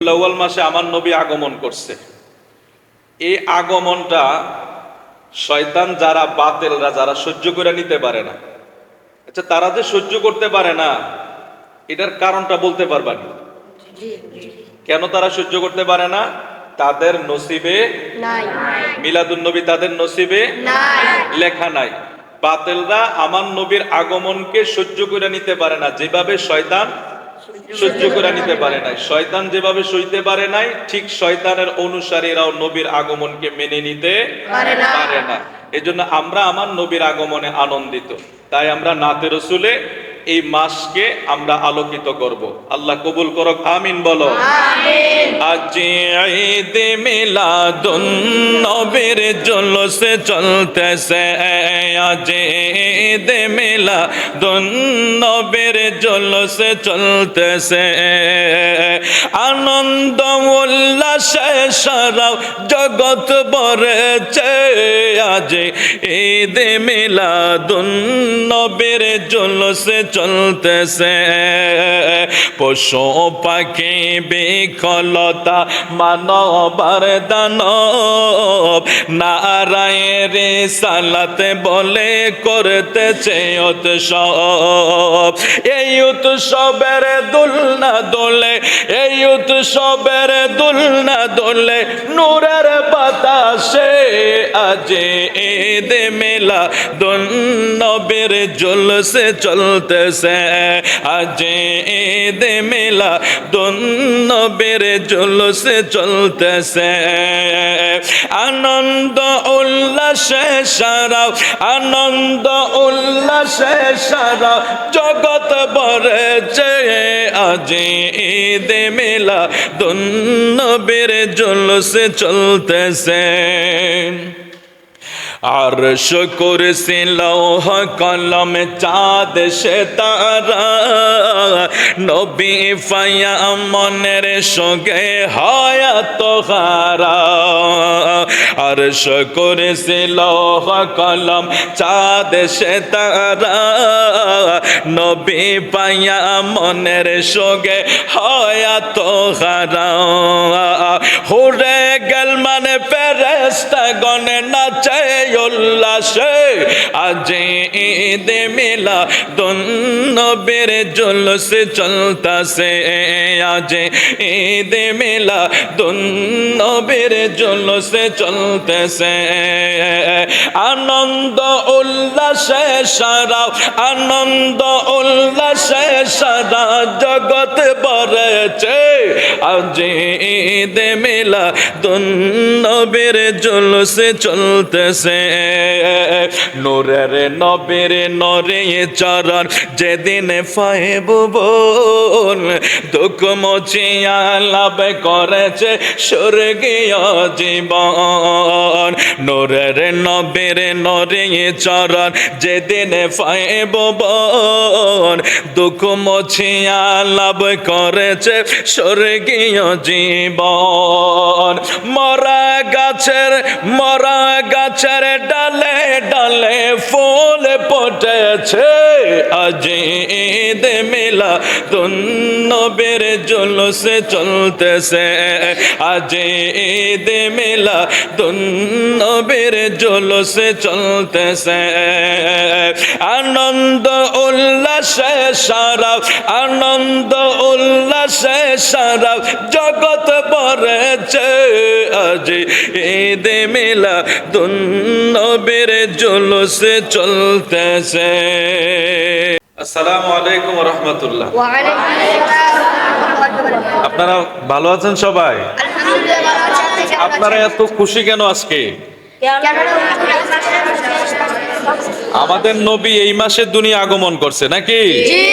আউয়াল মাসে আমার নবী আগমন করছে। এই আগমনটা শয়তান যারা বাতিলরা যারা সহ্য করে নিতে পারে না, আচ্ছা তারা যে সহ্য করতে পারে না এটার কারণটা বলতে পারবা না? কেন তারা সহ্য করতে পারে না? তাদের নসিবে নাই, মিলাদুন নবী তাদের নসিবে নাই, লেখা নাই। বাতিলরা আমার নবীর আগমনকে সহ্য করে নিতে পারে না, যেভাবে শয়তান সহ্য করে নিতে পারে নাই। শয়তান যেভাবে সইতে পারে নাই, ঠিক শয়তানের অনুসারীরাও নবীর আগমনকে মেনে নিতে পারে না। এজন্য আমরা আমার নবীর আগমনে আনন্দিত। তাই আমরা নাতে রসুলে এই মাসকে আমরা আলোকিত করব। আল্লাহ কবুল করুক, আমিন বলো। আজ ঈদ মিলাদুন নবীর জুলুসে চলতেছে, আজ ঈদ মিলাদুন নবীর জুলুসে চলতেছে, আনন্দ উল্লাসে সারা জগৎ ভরেছে, আজ ঈদ মিলাদুন নবীর জুলুসে চলতেছে। পশু পাখি বিকলতা মানবার দানব নারায়ের সালাতে বলে করতেছে উৎসব। এই উৎসবের দুলনা দোলে, এই উৎসবের দুলনা দোলে নূরের বাতাসে, আজ ঈদ মিলাদুন নবীর জুলুসে চলতেছে, আজ ঈদ মিলাদুন নবীর জুলুসে চলতেছে। আনন্দ উল্লাসে সারা, আনন্দ উল্লাসে সারা জগৎ ভরেছে, আজ ঈদ মিলাদুন নবীর জুলুসে চলতেছে। আরশ কুরসি লৌহ কলম চাঁদ সিতারা নবী ফায়ামনের সঙ্গে হায়াত হারা। আরশ কুরসি লৌহ কলম চাঁদ সিতারা নবী ফায়ামনের সঙ্গে হায়াত হারা। হুরে গেল মানে ফেরেশতা গনে নাচে উল্লাসে, আজ ঈদ মিলাদুন নবীর জুলুসে চলতেছে, আজ ঈদ মিলাদুন নবীর জুলুসে চলতেছে। আনন্দ উল্লাসে সারা, আনন্দ উল্লাসে সারা জগৎ ভরেছে, আজ ঈদ মিলাদুন নবীর জুলুসে চলতেছে। নূরের নবীর নরে চরণ যেদিন পাইব বল, দুঃখ মুছিয়া লাভ করেছে স্বর্গীয় জীবন। নূরের নবীর নরে চরণ যেদিন পাইব বল, দুঃখ মুছিয়া লাভ করেছে স্বর্গীয় জীবন। মরা গাছের, মরা গাছের ডালে ডালে ফুল ফুটেছে, আজ ঈদ মিলাদুন নবীর জুলুসে চলতেছে, আজ ঈদ মিলাদুন নবীর জুলুসে চলতেছে। আনন্দ উল্লাসে সারা, আনন্দ উল্লাসে সারা জগৎ ভরেছে, আজ ঈদ মিলাদুন নবীর জুলুসে চলতেছে। আসসালামু আলাইকুম ওয়া রাহমাতুল্লাহ। ওয়া আলাইকুম আসসালাম। আপনারা ভালো আছেন সবাই? আলহামদুলিল্লাহ ভালো আছি। আপনারা এত খুশি কেন আজকে? আমাদের নবী এই মাসে দুনিয়া আগমন করছে নাকি? জি।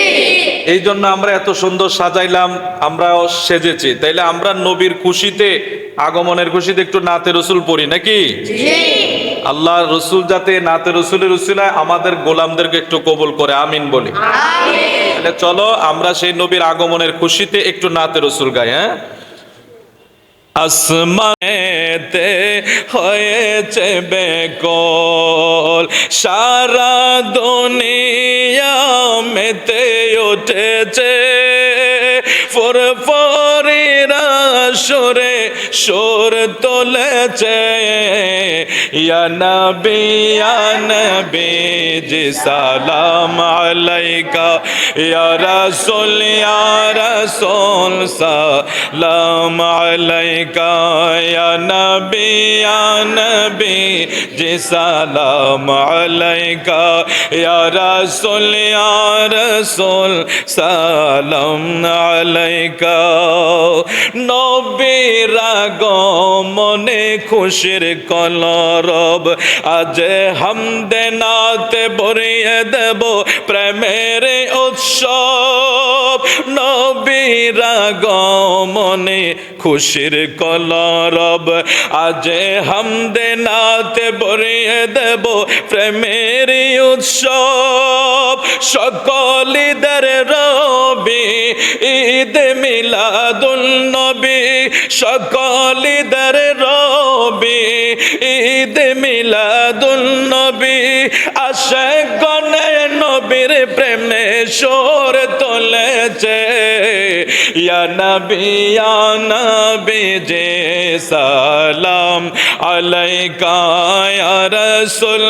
এই জন্য আমরা এত সুন্দর সাজাইলাম, আমরাও সেজেছি। তাইলে আমরা নবীর খুশিতে, আগমনের খুশিতে একটু নাতে রসুল পড়ি নাকি? জি। আল্লাহ রসুল যাতে নাতে রসুলের উসিলায় আমাদের গোলামদেরকে একটু কবুল করে, আমিন বলি। আমিন। তাহলে চলো আমরা সেই নবীর আগমনের খুশিতে একটু নাতে রসুল গাই। হ্যাঁ, আসমানেতে হয়েছে বেকল, সারা দুনিয়া মেতে উঠেছে, ফুরফুরিরা সুরে সুর তুলেছে ইয়া নবী জি সালাম আলাইকা ইয়া রাসূল সালাম আলাইকা ইয়া নবী জি সালাম আলাইকা ইয়া রাসূল সালাম আলাইকা নবীর আগমনে খুশির কলরব আজ হামদে নাতে ভরিয়ে দেব প্রেমের উৎসব নবীর আগমনে খুশির কলরব আজ হামদে নাতে ভরিয়ে দেব প্রেমের উৎসব সকল ঈদের রবি ঈদ মিলাদুন নবী সকল ঈদের রবি ঈদ মিলাদুন নবী আশিক গণে নবীর প্রেমে সুর তুলেছে ইয়া নবী জি সালাম আলাইকা ইয়া রাসূল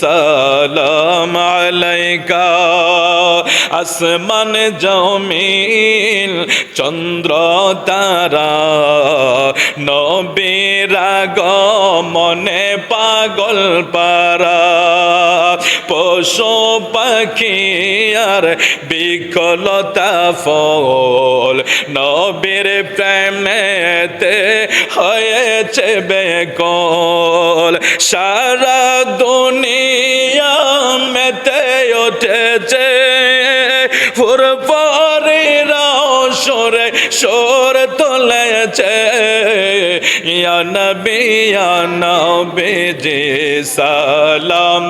সালাম আলাইকা আসমান জমিন চন্দ্র তারা নবীর আগমনে পাগল পারা পশু পাখি আর বিকলতা ফল নবীর প্রেমেতে হয়েছে বেকল সারা দুনিয়া মেতে উঠেছে ফুরফুরিরা সুরে সুর তুলেছে ইয়া নবী জি সালাম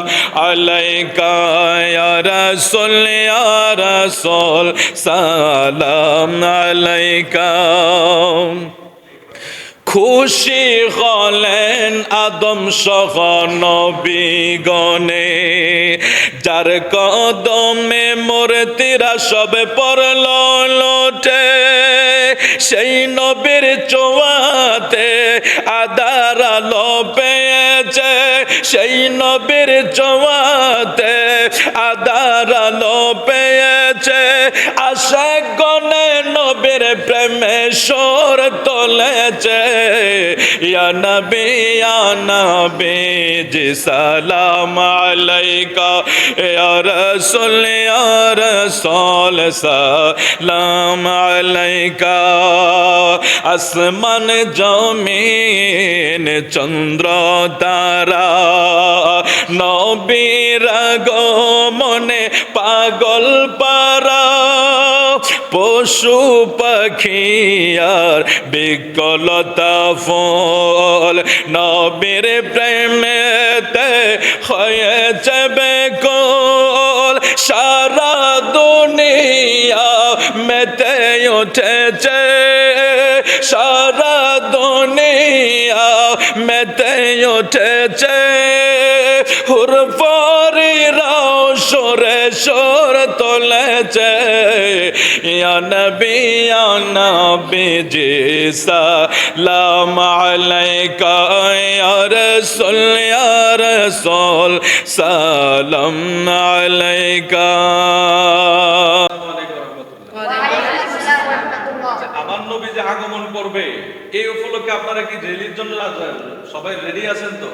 আলাইকা ইয়া রাসূল সালাম আলাইকা খুশি হলেন আদম সহ নবীগণে যার কদমে মূর্তিরা সব পড়ল লোটে সেই নবীর চোয়াতে আদার আলো পেয়েছে সেই নবীর চোয়াতে আদার আলো পেয়েছে আশিক গণে নবীর প্রেমে সুর তুলেছে ইয়া নবী জি সালাম আলাইকা ইয়া রাসূল সালাম আলাইকা আসমান জমিন চন্দ্র তারা নবীর আগমনে পাগল পারা পশু পাখি আর বিকলতা ফল নবীর প্রেমেতে হয়েছে বেকল সারা দুনিয়া মেতে উঠেছে সারা দুনিয়া মেতে উঠেছে হুরফুরিরা সুরে সুর তুলেছে ইয়া নবী জি সালাম আলাইকা ইয়া রাসূল সালাম আলাইকা আমার নবী যে আগমন করবে এই উপলক্ষে আপনারা কি রেলির জন্য সবাই রেডি আছেন তো?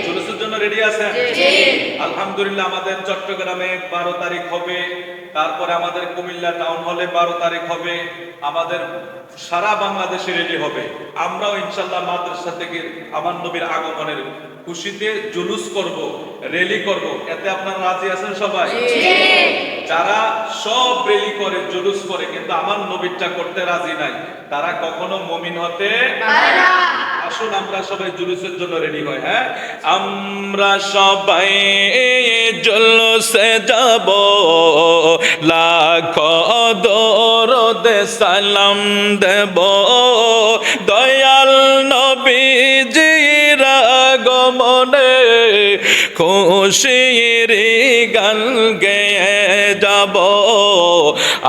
জুলুসের জন্য রেডি আছেন? আলহামদুলিল্লাহ আমাদের চট্টগ্রামে 12 তারিখ হবে, তারপরে আমাদের কুমিল্লা টাউন হলে 12 তারিখ হবে, আমাদের সারা বাংলাদেশে রেডি হবে। আমরাও ইনশাআল্লাহ মাদ্রাসা থেকে আমার নবীর আগমনের খুশিতে জুলুস করব, রেলি করব। এতে আপনারা রাজি আছেন সবাই? যারা সব রেলি করে জুলুস করে কিন্তু আমার নবীরটা করতে রাজি নাই তারা কখনো মুমিন হতে পারে না। আসুন আমরা সবাই জুলুসের জন্য রেডি হই। হ্যাঁ, আমরা সবাই জুলুসে যাব, লাখ দরুদে সালাম দেব, দয়াল নবীজির আগমনে খুশির গান গেয়ে যাব।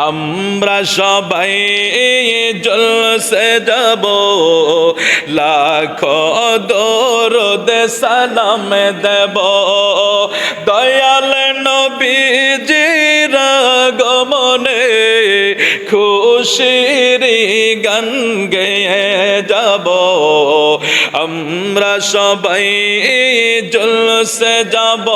আমরা সবাই জলসে যাব লাখো দরুদ সালাম দেব দয়াল নবীজির আগমনে খুশির গান গেয়ে যাব আমরা সবাই জলসে যাব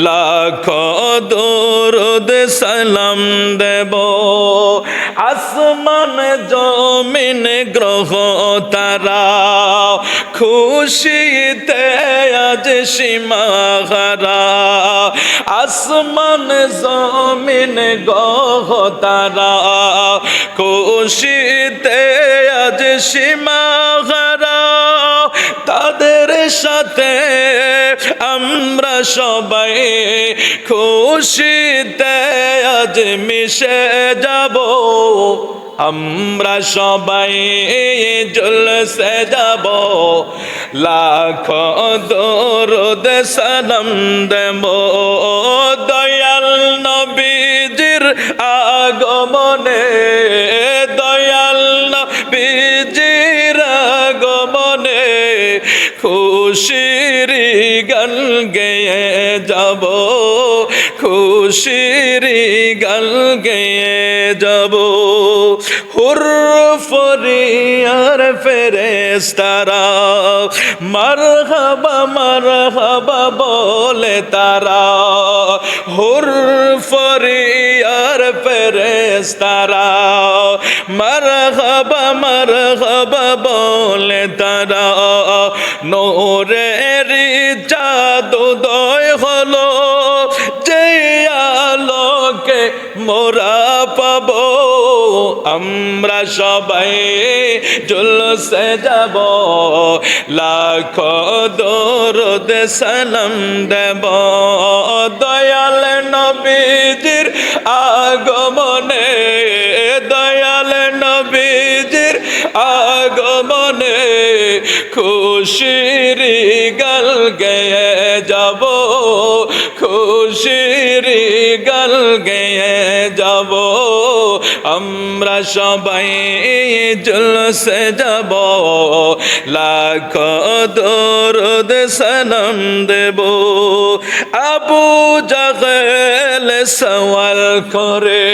লাখো দরুদ সালাম দেব আসমান জমিন গ্রহ তারা খুশিতে আজ সীমাহারা আসমান জমিন গ্রহ তারা খুশিতে আজ সীমাহারা তাদের সাথে আমরা সবাই খুশিতে আজ মিশে যাব আমরা সবাই জলসে যাব লাখো দরুদ সালাম দেব দয়াল নবীজির আগমনে দয়াল নবীজির আগমনে খুশির গান গেয়ে যাব খুশির গান গেয়ে যাব হুর ফরিয়ার ফেরেশতারা মারহাবা বলে তারা হুর ফরিয়ার ফেরেশতারা মারহাবা বলে তারা নূরের জাদুদয় হলো যে আলোকে মোরা পাবো আমরা সবাই জলসে যাব লাখো দরুদ সালাম দেব দয়াল নবীজির আগমনে দয়াল নবীজির আগমনে খুশির গান গেয়ে যাব খুশির গান গেয়ে যাব আমরা সবাই জলসে যাব লাখো দরুদ সালাম দেব আবু জাহেল সওয়াল করে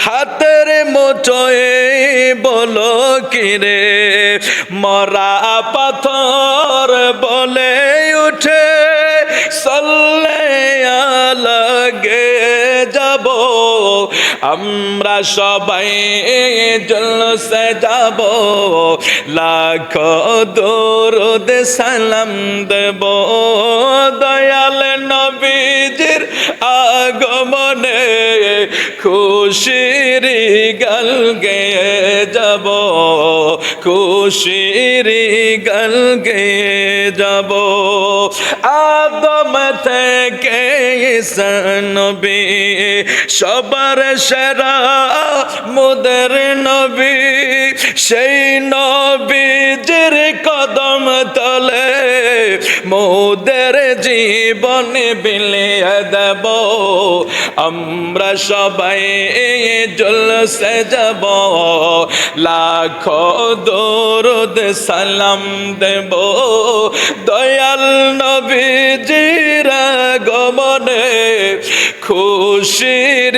হাতের মুঠোয় বলো কিরে মরা পাথর বলে উঠে সাল্লে আলাগে যাব আমরা সবাই জলসে যাব লাখো দরুদ সালাম দেব দয়াল নবীজির আগমনে খুশির গান গেয়ে যাব খুশির গান গেয়ে যাব আদম থেকে ঈসা নবী সবার সেরা মোদের নবী সেই নবীজির কদম তলে মোদের জীবন বিলিয়ে দেব আমরা সবাই জলসে যাব লাখো দরুদ সালাম দেব দয়াল নবীজির আগমনে খুশির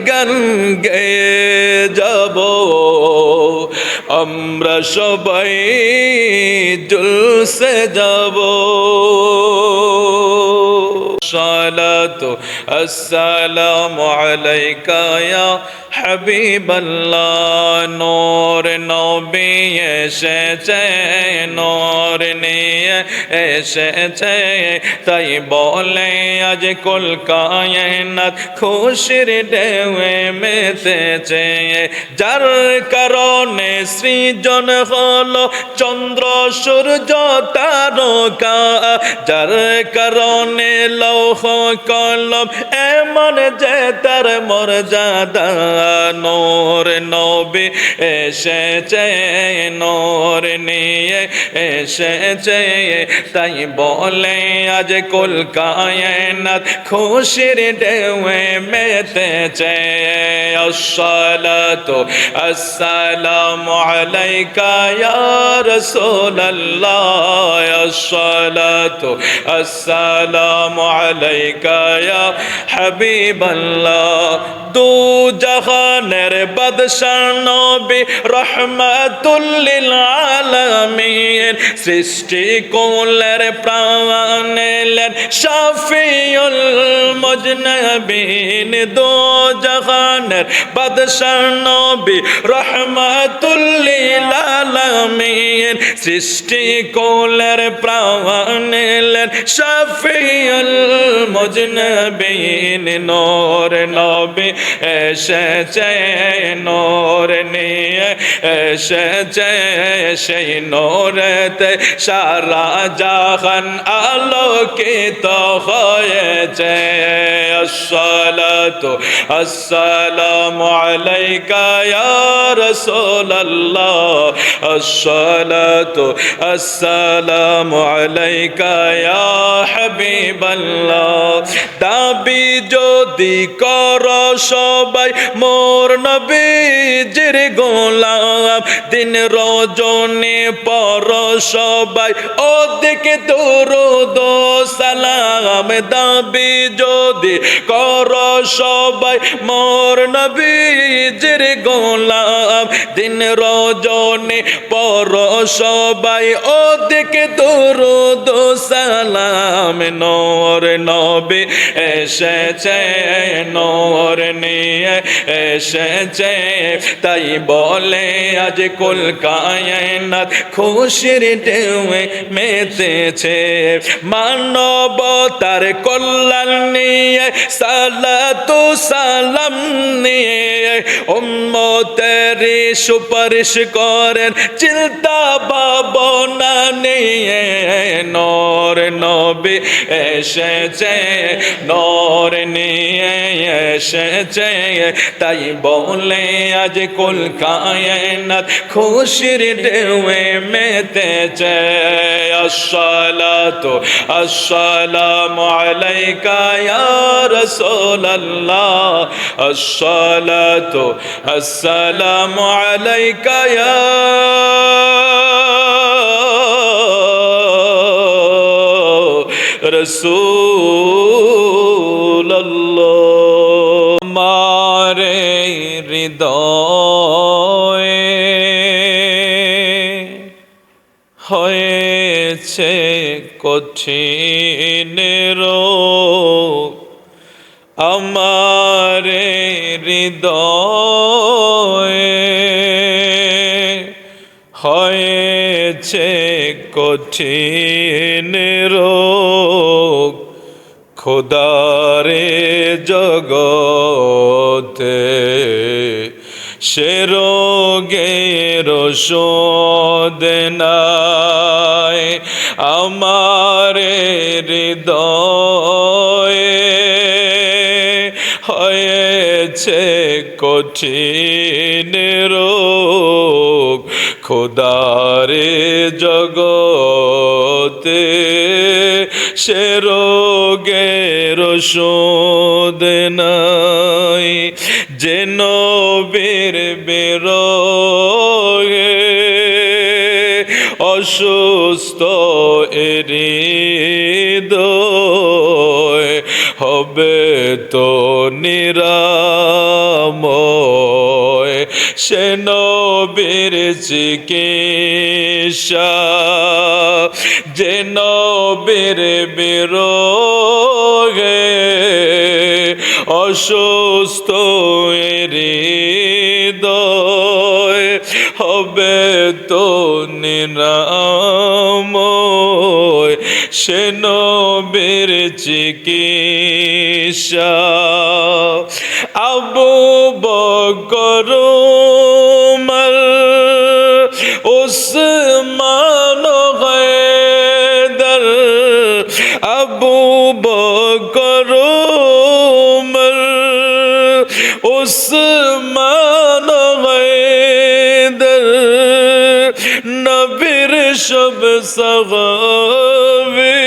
গান গেয়ে যাব আমরা সবাই জলসে যাব সালাতু আসসালামু আলাইকা ইয়া হাবিবাল্লাহ নূর নবী এসেছে নূর নিয়ে এসেছে তাই বলে আজ কুল কায়নাত খুশির ঢেউয়ে মেতেছে যার কারণে সৃজন হলো চন্দ্র সূর্য তারকা যার কারণে লৌহ কলম এমন যে তার মর্যাদা নূর নবী এসেছে নূর নিয়ে এসেছে তাই বলে আজ কুল কায়নাত খুশির ঢেউয়ে মেতেছে আসসালাতু আসসালামু আলাইকা ইয়া রাসূলুল্লাহ আসসালাতু আসসালামু আলাইকা ইয়া হাবিবাল্লাহ দু জাহানের বাদশা নবী রহমাতুল লিল আলামিন সৃষ্টি কুলের প্রাণ এলেন শাফিউল মুজনাবিন দু জাহানের বাদশা নবী রহমাতুল লিল আলামিন সৃষ্টি কুলের প্রাণ এলেন শাফিউল মুজনাবিন নূর নবী এসেছে নূর নিয়ে এসেছে সেই নূরেতে সারা জাহান আলোকিত হয়েছে আসসালাতু আসসালামু আলাইকা ইয়া রাসূলুল্লাহ আসসালাতু আসসালামু আলাইকা ইয়া হাবিবাল্লাহ দাবি যদি করো সবাই মোর নবীজির গোলাম দিন রজনী পর সবাই ওদিকে দরুদ ও সালাম দাবি যদি করো সবাই মোর নবীজির গোলাম দিন রজনী পর সবাই ওদিকে দরুদ ও সালাম নূর নবী এসেছে নূর নিয়ে এসেছে তাই বলে আজ কুল কায়নাত খুশির ঢেউয়ে মেতেছে মানবতার কল্যাণ নিয়ে সালাতু সালাম নিয়ে উম্মতের সুপারিশ করেন চিন্তা ভাবনা নিয়ে নূর নবী এসেছে নূর নিয়ে এসেছে তাই বলে আজ কুল কায়নাত খুশির ঢেউয়ে মেতেছে আসসালাতু আসসালামু আলাইকা ইয়া রাসূলুল্লাহ আসসালাতু আসসালামু আলাইকা ইয়া রাসূলুল্লাহ মারে হৃদয়ে হয়েছে কঠিন রোগ আমার হৃদয়ে হয়েছে কঠিন রোগ খোদারে জগতে সে রোগের ওষুধ নাই আমার হৃদয়ে হয়েছে কঠিন রোগ খোদারে জগতে সে রোগের ওষুধ নাই যে নবীর বিরহে অসুস্থ হৃদয় হবে তো নিরাময় সে নবীর চিকিৎসা যে নবীর বিরহে অসুস্থ হৃদয় হবে তো নিরাময় সে নবীর চিকিৎসা আবু বকর উমর উসমান হায়দার আবু বকর সব সাহাবী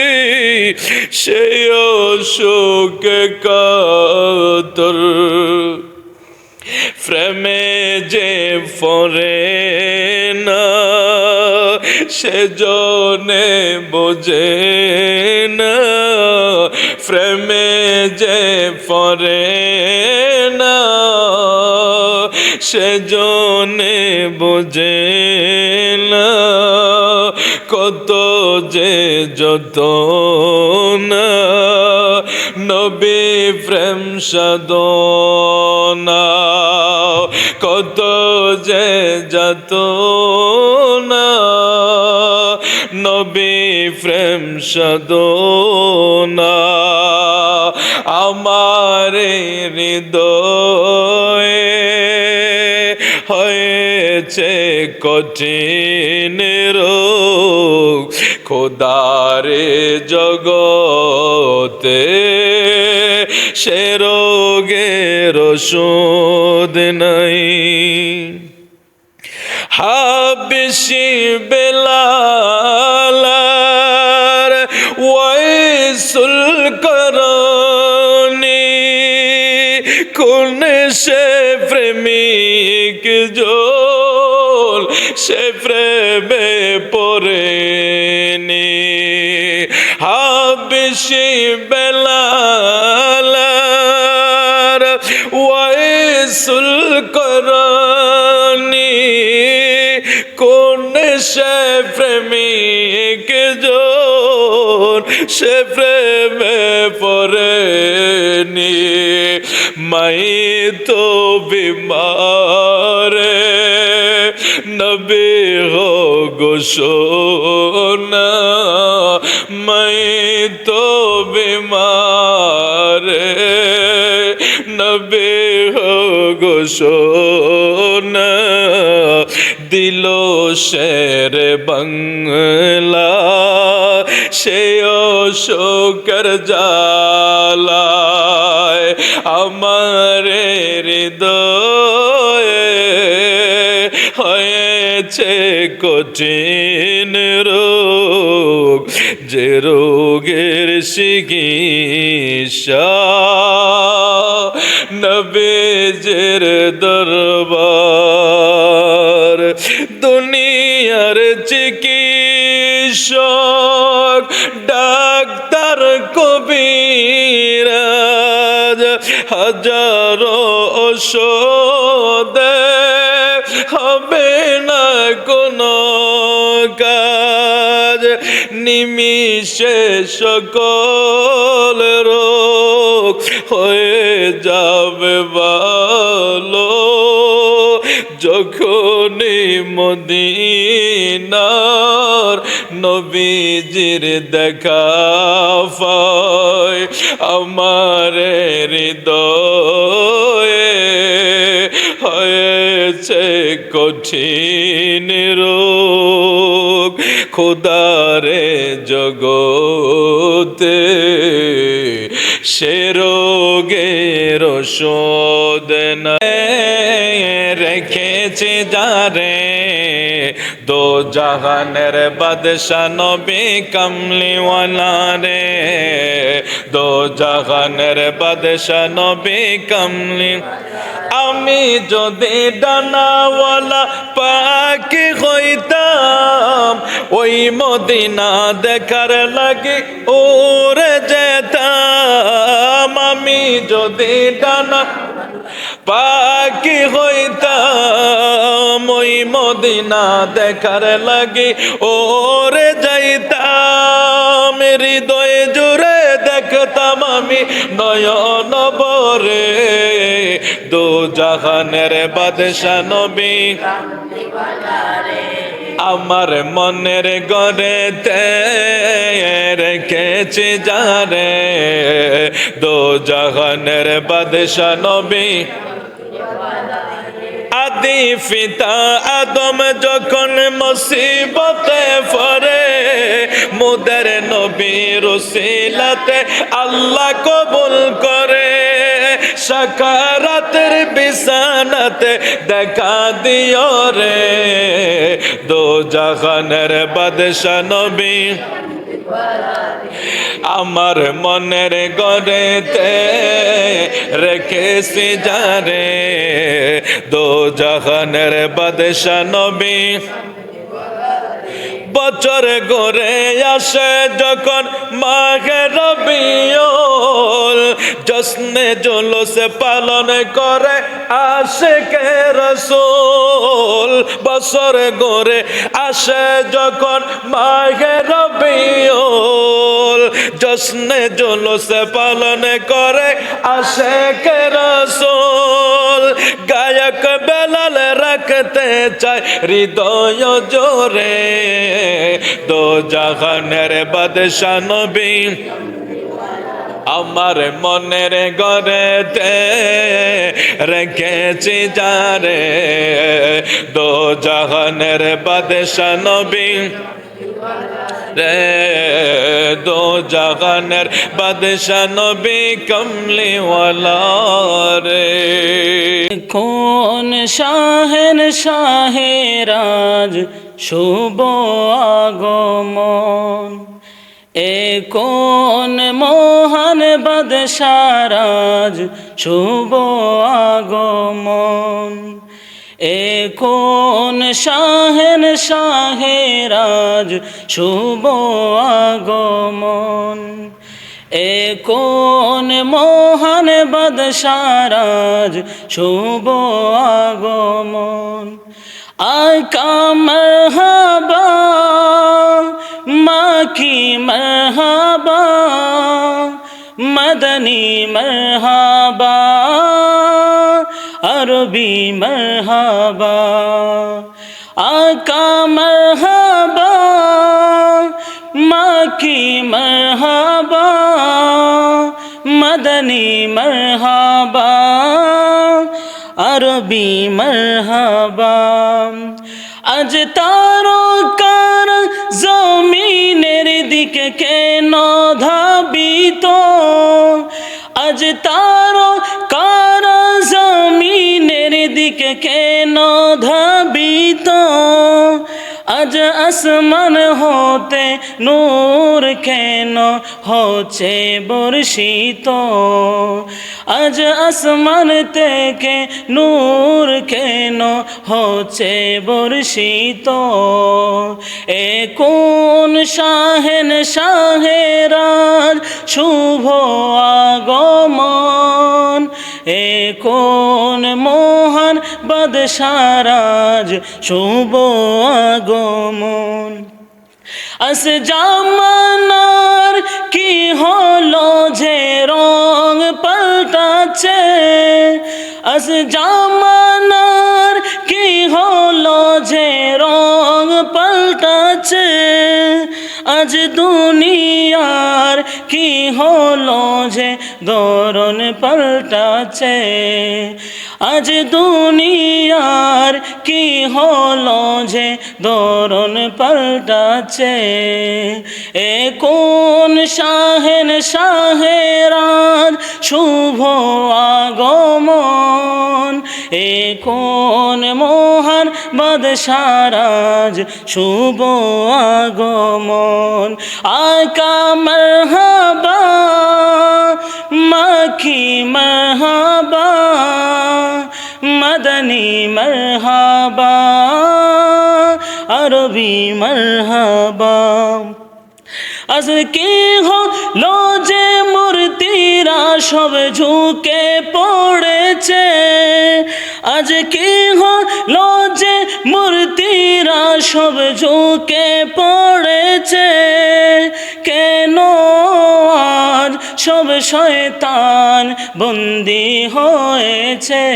সেই শোকে কাতর প্রেমে যে পড়ে না সেজনে বোঝে না প্রেমে যে পড়ে না সেজনে বোঝে না কত যে যত না নবী প্রেম সাধনা কত যে যত না নবী প্রেম সাধনা আমার হৃদয়ে হয়েছে কঠিন রোগ খোদারে জগতে সে রোগের ওষুধ নাই হাবশি বেলাল ওয়াইসুল করনি কোন সে প্রেমিক জোল সে প্রেমে পড়েনি হাবশি বেলাল ওয়াইসুল করনি কোন সে প্রেমিক জোর সে প্রেমে পড়েনি মাই তো বিমারে নবী হো গোশোনা মাই তো বিমারে নবী হো গোশোনা দিল শের বাংলা সে শোকর জালায় আমার হৃদয়ে হয়েছে কঠিন রোগ যে রোগের চিকিৎসা নবীজির দরবার দুনিয়ার চিকিৎসক ডাক্তার কবিরাজ হাজারো ঔষধে হবে না কোনো কাজ নিমিষে সকল রোগ হয়ে যাবে ভালো যখনই মদিনার নবীজির দেখা পায় আমার হৃদয়ে হয়েছে কঠিন রোগ খোদারে জগতে সে রোগের ওষুধ রেখেছে যারে দো জাহানের বাদশা নবী কামলিওয়ালা রে দো জাহানের বাদশা নবী কামলি আমি যদি ডানাওয়ালা পাখি হইতাম ওই মদিনা দেখার লাগে ওরে যেতাম আমি যদি ডানা পাখি হইতাম ওই মদিনা দেখার লাগে ওরে যাইতাম হৃদয়ে জুড়ে দেখতাম আমি নয়ন ভরে দো জাহানের বাদশা নবী আমার মনের গড়েতে রেখেছি যারে দো জাহানের বাদশা নবী আদি পিতা আদম যখন মুসিবতে পড়ে মুদের নবীর উসিলাতে আল্লাহ কবুল করে সাকারাতের বিছানাতে দেখা দিও রে দো জাহানের বাদশা নবী আমার মনের গড়েতে রেখেছি যারে দো জাহানের বাদশা নবী বছর গড়ে আসে যখন মাঘে রবিউল জশ্নে জুলুসে পালন করে আশিকে রাসূল বছর গড়ে আসে যখন মাঘে রবিউল জশ্নে জুলুসে পালন করে আশিকে রাসূল গায়ক বেলাল রাখতে চায় হৃদয় জোরে দো জাহানের বাদশা নবী আমার মনের গড়েতে রেখেছি যারে দো জাহানের বাদশা নবী রে দো জাহানের বাদশা নবী কমলিওয়ালা রে কোন শাহেন শাহেরাজ শুভ আগমন এ কোন মহান বাদশারাজ শুভ আগমন এ কোন শাহেন শাহেরাজ শুভ আগমন এ কোন মহান বাদশারাজ শুভ আগমন আকা মরহাবা মাকি মরহাবা মদনী মরহাবা আরবি মরহাবা আকা মরহাবা মাকি মরহাবা মদনী মরহাবা আরবি মরহাবা আজ তারকার জমিনের দিকে কেন ধাবিত আজ তারকার জমিনের দিকে কেন ধাবিত আজ আসমান হতে নূর কেন হচ্ছে বর্ষিত আজ আসমান থেকে নূর কেন হচ্ছে বর্ষিত এ কোন শাহেন শাহেরাজ শুভ আগমন এ কোন মহান বাদশারাজ শুভ আগমন আস জামানার কি হলো যে রং পাল্টাচ্ছে আস জামানার কি হলো যে রং পাল্টাচ্ছে আজ দুনিয়ার কি হলো যে ধরন পাল্টাচ্ছে আজ দুনিয়ার কি হলো যে ধরন পাল্টাচ্ছে এ কোন শাহেন শাহেরাজ শুভ আগমন এ কোন মহান বাদশারাজ শুভ আগমন আকা মরহাবা মাকি মরহাবা মদনী মরহাবা আরবি মরহাবা আজ কি হলো যে মূর্তিরা সব ঝুঁকে পড়েছে আজ কি হলো যে মূর্তিরা সব ঝুঁকে পড়েছে কেন আজ সব শয়তান বন্দী হয়েছে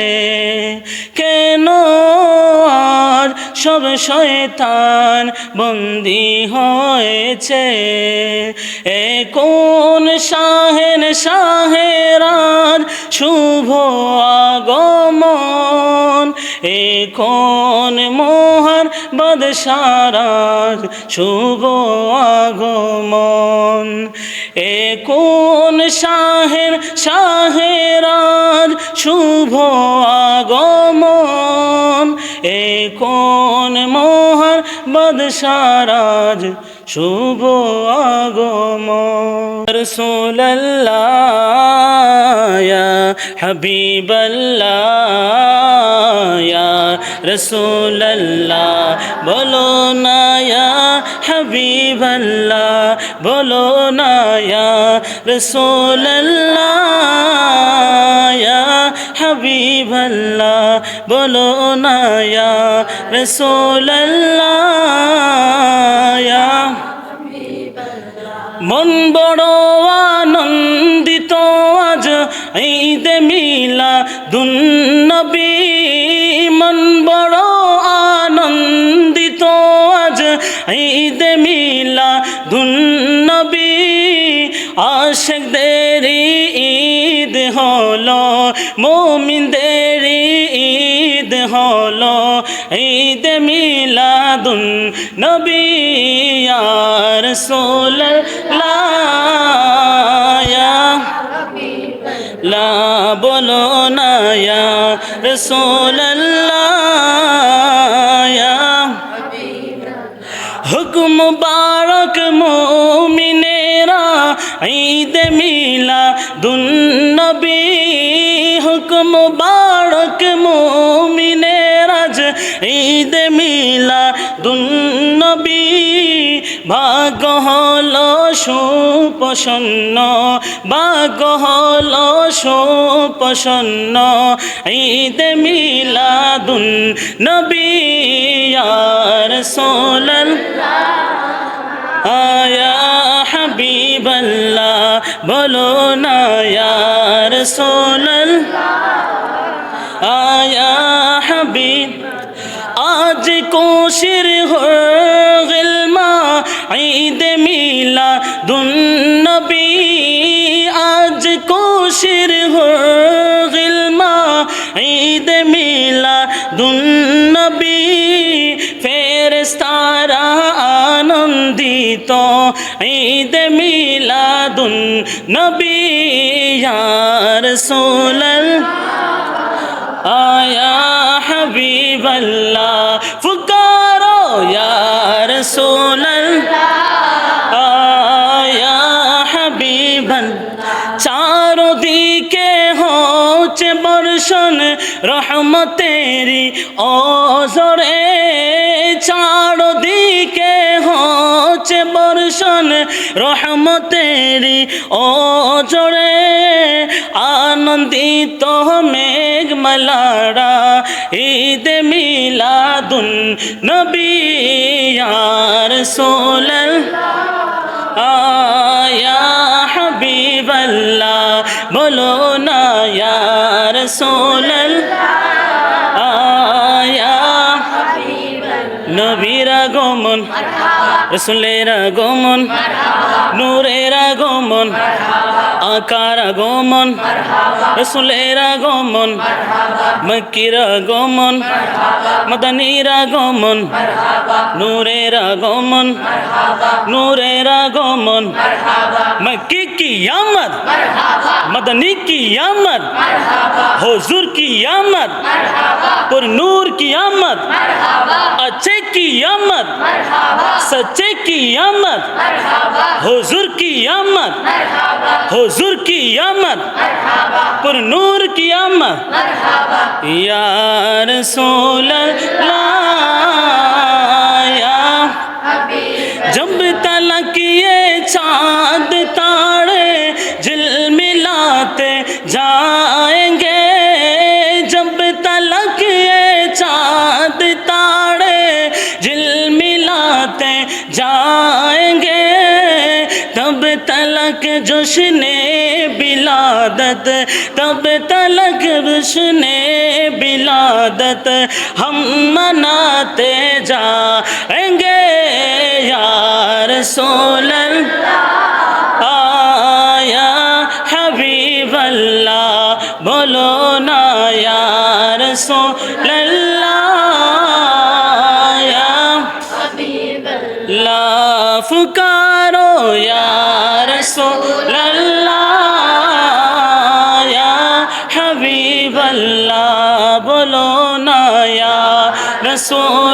কেন আজ সব শয়তান বন্দী হয়েছে এ কোন শাহেন শাহেরাজ শুভ আগমন এ কোন মহান বাদশারাজ শুভ আগমন এ কোন শাহের শাহেরাজ শুভ আগমন এ কোন মোহর বাদশারাজ শুভ আগমন রাসূলুল্লাহ ইয়া হাবিবাল্লাহ ইয়া রাসূলুল্লাহ বলো না ইয়া হাবিবাল্লাহ বলো না ইয়া রাসূলুল্লাহ ইয়া হাবিবাল্লাহ বলো না ইয়া রাসূলুল্লাহ ইয়া মন বড় আনন্দিত আজ ঈদে মিলাদুন্নবী মন বড় আনন্দিত আজ ঈদে মিলাদুন্নবী আশিকদের ঈদ হলো মুমিনদের ঈদ হলো ঈদ মিলাদুন নবী ইয়া রাসূলুল্লাহ ইয়া লা বলো না ইয়া রাসূলুল্লাহ ইয়া হুকুম মুবারক মুমিনেরা ঈদ মিলাদুন্নবী হুকুম মুবারক মুমিনেরা ঈদ মিলাদুন্নবী ভাগ্য হলো সুপ্রসন্ন ভাগ্য হলো সুপ্রসন্ন ঈদ মিলাদুন্নবী ইয়া রাসূলুল্লাহ আয়া হাবিবাল্লাহ বলো না ইয়া রাসূলুল্লাহ আয়া হাবিব আজ কোশির হো গিলমা ঈদ মিলাদুন্নবী আজ কোশির হো গিলমা ঈদ মিলাদুন্নবী ফেরেশতারা আনন্দিত ঈদ মিলাদুন্নবী ইয়া রাসূলুল্লাহ আয়া হাবিবাল্লাহ ফুকারো ইয়া রাসূলুল্লাহ আয়া হাবিবাল্লাহ চারদিকে হচ্ছে বর্ষণ রহমতেরি অজরে চারদিকে হচ্ছে বর্ষণ রহমতেরি অজরে আনন্দিত মেঘমালারা ঈদ মিলাদুন্নবী ইয়া রাসূলুল্লাহ আয়া হাবিবাল্লাহ বলো না ইয়া রাসূলুল্লাহ আয়া নবীর আগমন রাসূলের আগমন নূরের আগমন আকার আগমন রাসূলের আগমন মক্কির আগমন মদনীর আগমন নূরের আগমন নূরের আগমন মক্কি কি আমদ मदनी की आमद हुजूर की आमद पर नूर की आमद अच्छे की आमद सच्चे की आमद हुजूर की आमद हुजूर की आमद पर नूर की आमद या रसूल अल्लाह या जब तलक ये चाँद तारे झिलमिलाते जाएंगे जब तलक ये चाँद तारे झिलमिलाते जाएंगे तब तलक जश्ने बिलादत तब तलक जश्ने बिलादत हम मनाते जाएंगे या रसूल अल्लाह आया हबीब अल्लाह बोलो ना या रसूल अल्लाह या हबीब अल्लाह पुकारो या रसूल अल्लाह या हबीब अल्लाह बोलो ना या रसूल